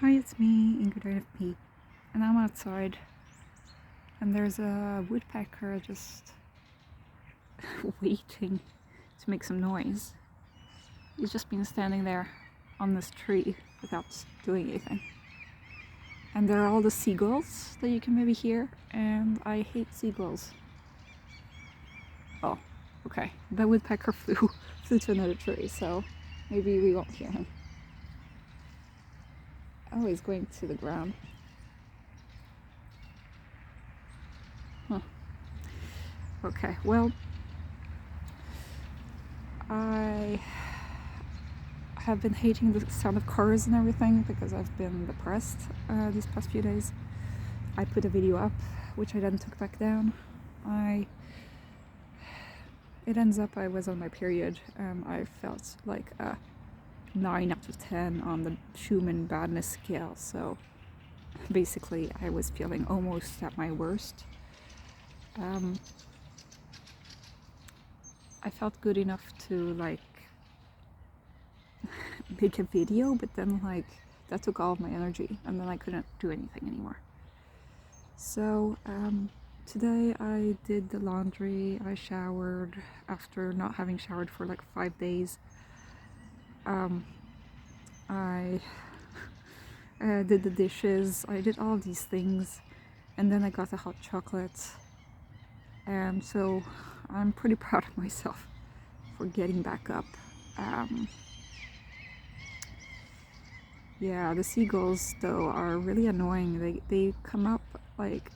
Hi, it's me, Ingrid IFP, and I'm outside, and there's a woodpecker just waiting to make some noise. He's just been standing there on this tree without doing anything. And there are all the seagulls that you can maybe hear, and I hate seagulls. Oh, okay. The woodpecker flew to another tree, so maybe we won't hear him. Oh, he's going to the ground. Huh. Okay, well, I have been hating the sound of cars and everything because I've been depressed these past few days. I put a video up, which I then took back down. It ends up I was on my period. I felt like a 9 out of 10 on the Schumann badness scale, so basically I was feeling almost at my worst. I felt good enough to like make a video, but then like that took all of my energy and then I couldn't do anything anymore. So today I did the laundry, I showered after not having showered for like 5 days. I did the dishes, I did all these things, and then I got the hot chocolate, and so I'm pretty proud of myself for getting back up. Yeah, the seagulls though are really annoying. They come up like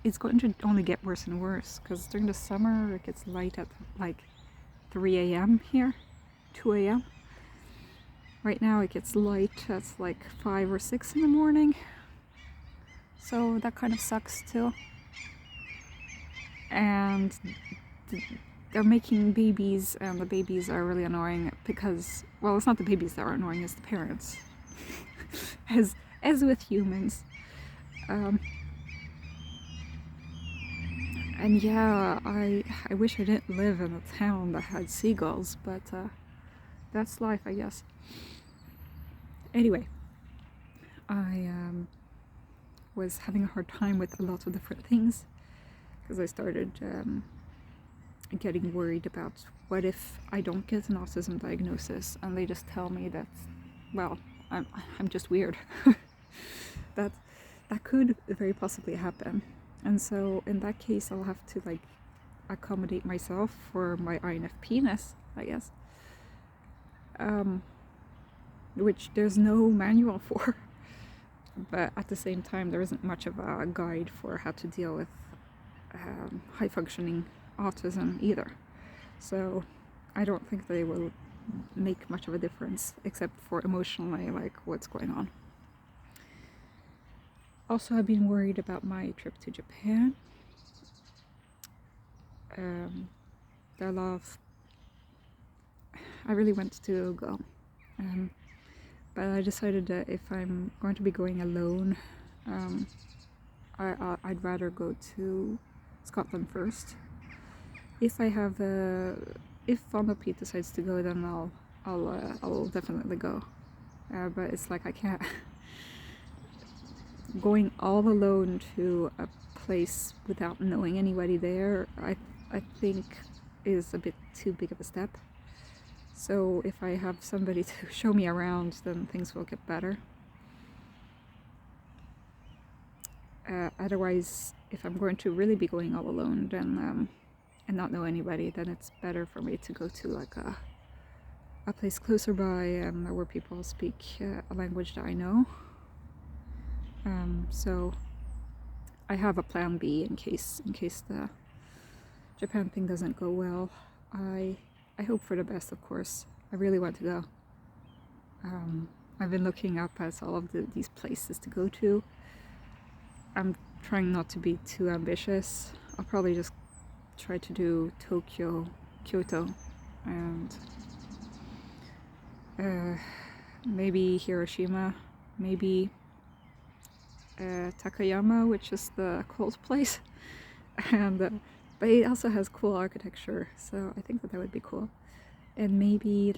it's going to only get worse and worse because during the summer it gets light at like 3 a.m. here, 2 a.m. Right now it gets light at like 5 or 6 in the morning, so that kind of sucks too. And they're making babies, and the babies are really annoying because, well, it's not the babies that are annoying, it's the parents. as with humans. And yeah, I wish I didn't live in a town that had seagulls, but that's life, I guess. Anyway, I was having a hard time with a lot of different things because I started getting worried about what if I don't get an autism diagnosis and they just tell me that, well, I'm just weird. that could very possibly happen. And so in that case I'll have to like accommodate myself for my INFP-ness, I guess. Which there's no manual for. But at the same time there isn't much of a guide for how to deal with high functioning autism either. So I don't think they will make much of a difference except for emotionally, like what's going on. Also, I've been worried about my trip to Japan. There are a lot of... I really want to go, but I decided that if I'm going to be going alone, I'd rather go to Scotland first. If Von Pete decides to go, then I'll definitely go. But it's like I can't. Going all alone to a place without knowing anybody there, I think is a bit too big of a step. So if I have somebody to show me around, then things will get better. Otherwise, if I'm going to really be going all alone, then and not know anybody, then it's better for me to go to like a place closer by where people speak a language that I know. So I have a plan B in case the Japan thing doesn't go well. I hope for the best, of course. I really want to go. I've been looking up at all of these places to go to. I'm trying not to be too ambitious. I'll probably just try to do Tokyo, Kyoto, and maybe Hiroshima, maybe Takayama, which is the cold place, and but it also has cool architecture, so I think that would be cool. And maybe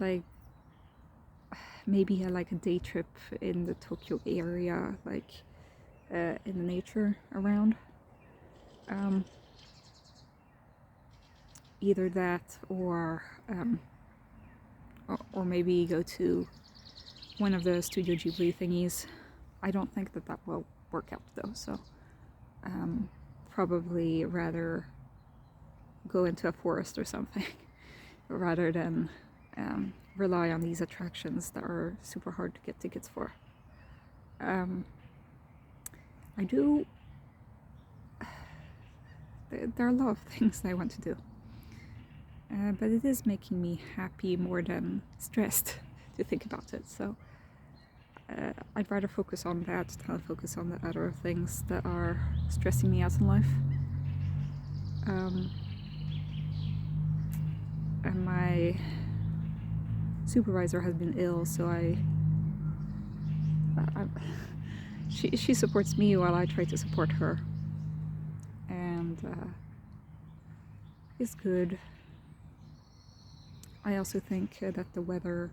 maybe like a day trip in the Tokyo area, like in the nature around. Either that or maybe go to one of the Studio Ghibli thingies. I don't think that that will work out though, so probably rather go into a forest or something rather than rely on these attractions that are super hard to get tickets for. I do. There are a lot of things I want to do, but it is making me happy more than stressed to think about it. So I'd rather focus on that than focus on the other things that are stressing me out in life. And my supervisor has been ill, so she supports me while I try to support her, and it's good. I also think that the weather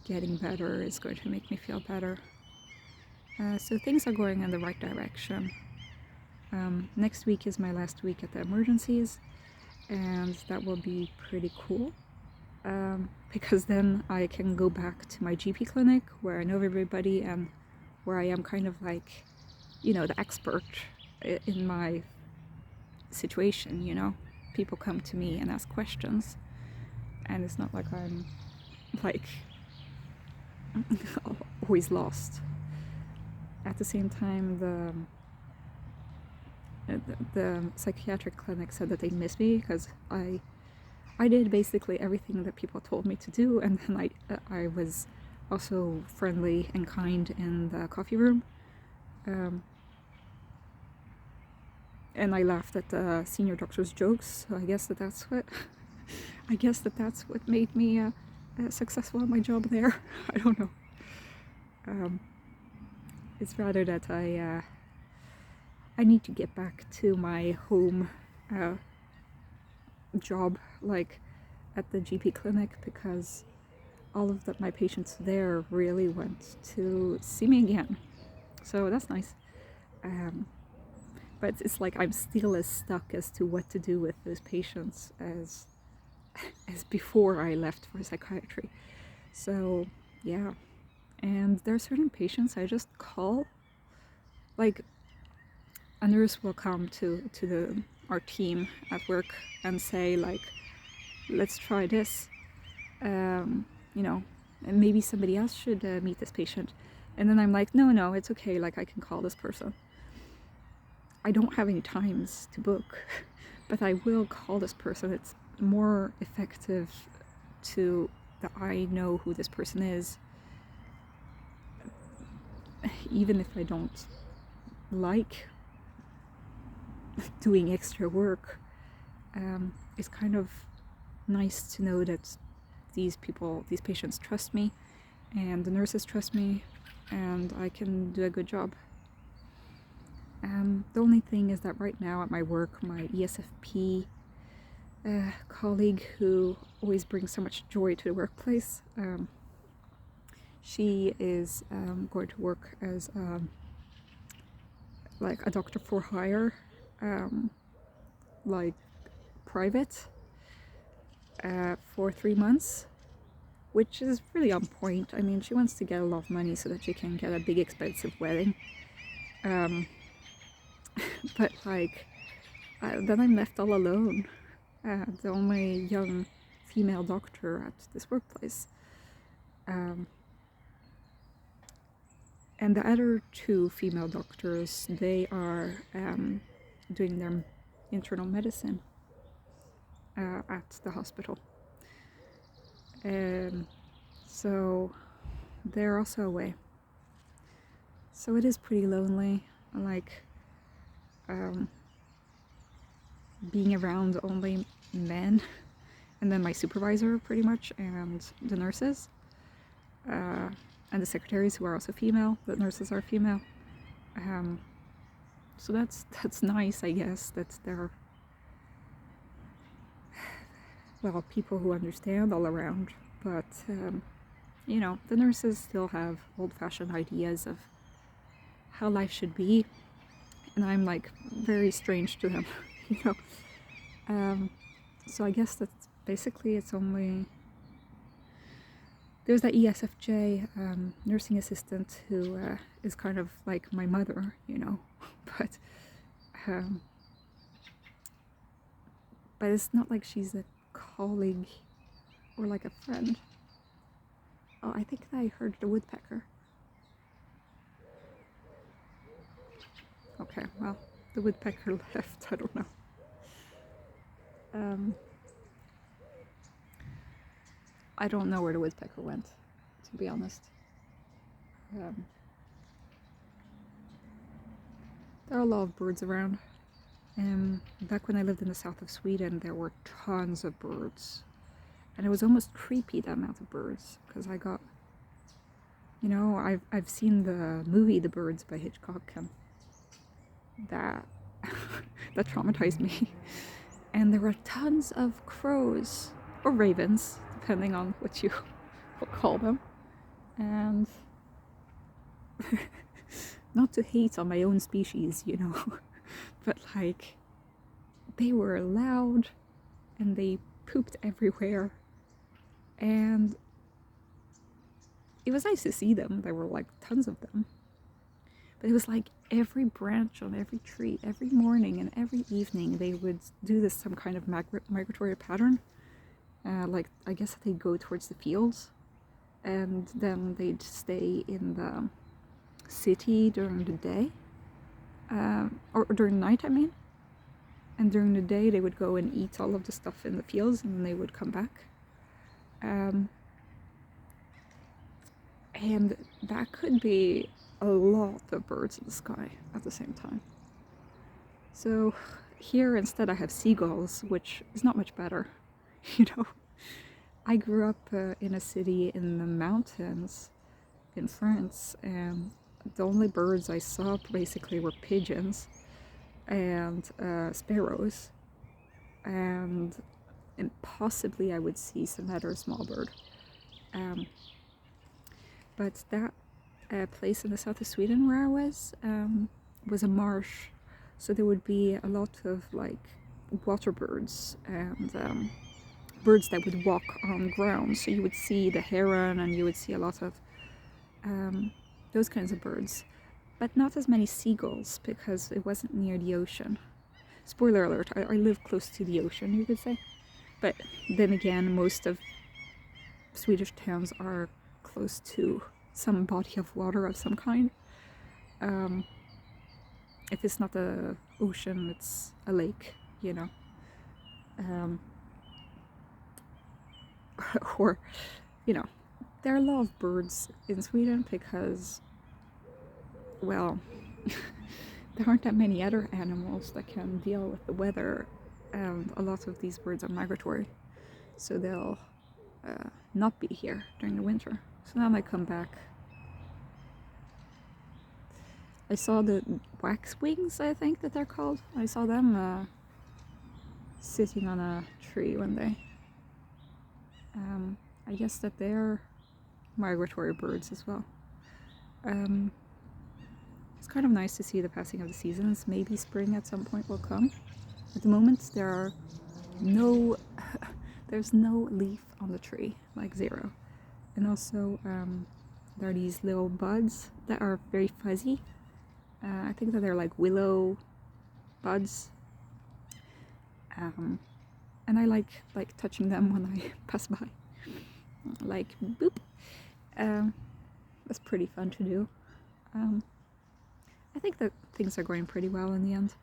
getting better is going to make me feel better. So things are going in the right direction. Next week is my last week at the emergencies, and that will be pretty cool. Because then I can go back to my GP clinic where I know everybody and where I am kind of like, the expert in my situation, People come to me and ask questions, and it's not like I'm like always lost. At the same time, the psychiatric clinic said that they miss me because I did basically everything that people told me to do, and then I was also friendly and kind in the coffee room, and I laughed at the senior doctor's jokes. So I guess that's what made me successful at my job there. I don't know. It's rather that I need to get back to my home job, like at the GP clinic, because all of my patients there really want to see me again. So that's nice. But it's like I'm still as stuck as to what to do with those patients as before I left for psychiatry. So yeah. And there are certain patients I just call, like a nurse will come to our team at work and say, like, let's try this, and maybe somebody else should meet this patient. And then I'm like, no, it's okay, like I can call this person. I don't have any times to book, but I will call this person. It's more effective that I know who this person is, even if I don't like doing extra work. It's kind of nice to know that these patients trust me, and the nurses trust me, and I can do a good job. The only thing is that right now at my work, my ESFP colleague, who always brings so much joy to the workplace, she is going to work as like a doctor for hire, like private, for 3 months, which is really on point. I mean, she wants to get a lot of money so that she can get a big expensive wedding. But like, then I'm left all alone, the only young female doctor at this workplace. And the other two female doctors, they are doing their internal medicine at the hospital. So they're also away. So it is pretty lonely, like being around only men, and then my supervisor pretty much, and the nurses, and the secretaries, who are also female. The nurses are female. So that's nice, I guess, that there are people who understand all around, but you know, the nurses still have old-fashioned ideas of how life should be, and I'm like very strange to them, you know. So I guess that's basically it's only there's that ESFJ nursing assistant who is kind of like my mother, you know, but um, but it's not like she's a colleague or like a friend. Oh, I think I heard the woodpecker. Okay, well, the woodpecker left, I don't know. I don't know where the woodpecker went, to be honest. There are a lot of birds around. Back when I lived in the south of Sweden, there were tons of birds. And it was almost creepy, the amount of birds, because I got, you know, I've seen the movie The Birds by Hitchcock, and that that traumatized me. And there were tons of crows, or ravens, depending on what you will call them. And not to hate on my own species, you know, but like, they were loud, and they pooped everywhere. And it was nice to see them. There were like tons of them. But it was like every branch on every tree, every morning and every evening, they would do this some kind of migratory pattern. Like, I guess they'd go towards the fields, and then they'd stay in the city during the day, or during the night, I mean. And during the day, they would go and eat all of the stuff in the fields, and then they would come back. And that could be a lot of birds in the sky at the same time. So here instead I have seagulls, which is not much better, you know. I grew up in a city in the mountains in France, and the only birds I saw basically were pigeons and sparrows, and possibly I would see some other small bird. But that place in the south of Sweden where I was a marsh, so there would be a lot of like water birds and birds that would walk on ground. So you would see the heron, and you would see a lot of those kinds of birds, but not as many seagulls because it wasn't near the ocean. Spoiler alert, I live close to the ocean, you could say. But then again, most of Swedish towns are close to some body of water of some kind. If it's not the ocean, it's a lake, you know. Or, you know, there are a lot of birds in Sweden because, well, there aren't that many other animals that can deal with the weather, and a lot of these birds are migratory, so they'll not be here during the winter. So now they come back. I saw the waxwings, I think that they're called. I saw them sitting on a tree one day. I guess that they're migratory birds as well. It's kind of nice to see the passing of the seasons. Maybe spring at some point will come. At the moment, there's no leaf on the tree, like zero. And also, there are these little buds that are very fuzzy. I think that they're like willow buds. And I like touching them when I pass by. Like, boop. That's pretty fun to do. I think that things are going pretty well in the end.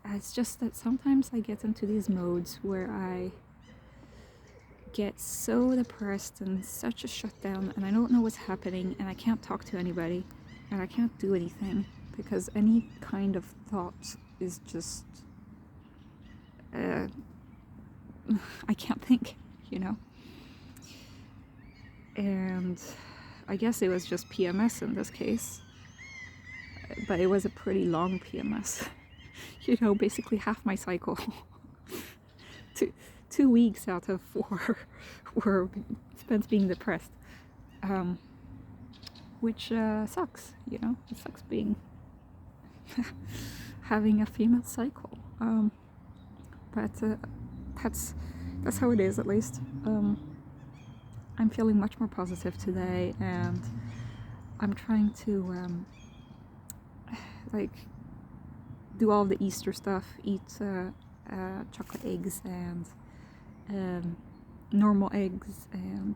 It's just that sometimes I get into these modes where I get so depressed and such a shutdown, and I don't know what's happening, and I can't talk to anybody, and I can't do anything, because any kind of thought is just... I can't think, you know? And I guess it was just PMS in this case, but it was a pretty long PMS. You know, basically half my cycle. 2 weeks out of 4 were spent being depressed. which sucks, you know. It sucks being having a female cycle. But that's how it is, at least. I'm feeling much more positive today, and I'm trying to like do all the Easter stuff, eat chocolate eggs and normal eggs, and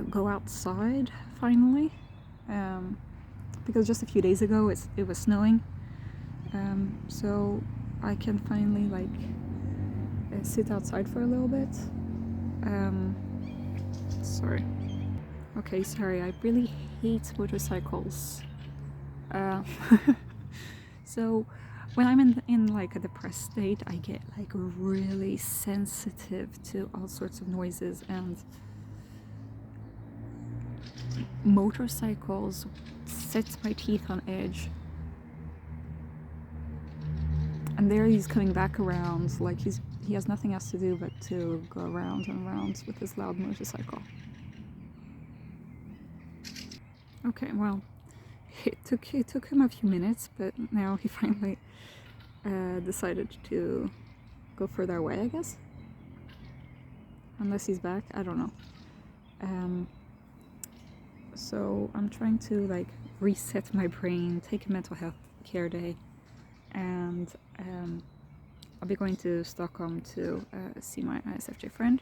go outside finally, because just a few days ago it was snowing, so I can finally like sit outside for a little bit. Sorry. Okay, sorry, I really hate motorcycles. So when I'm in like a depressed state, I get like really sensitive to all sorts of noises, and motorcycles sets my teeth on edge. And there he's coming back around, like he has nothing else to do but to go around and around with his loud motorcycle. Okay, well, it took him a few minutes, but now he finally decided to go further away, I guess. Unless he's back, I don't know. So I'm trying to like reset my brain, take a mental health care day, and I'll be going to Stockholm to see my ISFJ friend,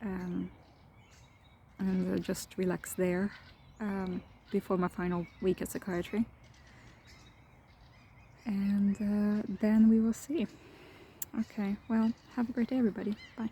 and just relax there before my final week at psychiatry, and then we will see. Okay, well, have a great day, everybody. Bye.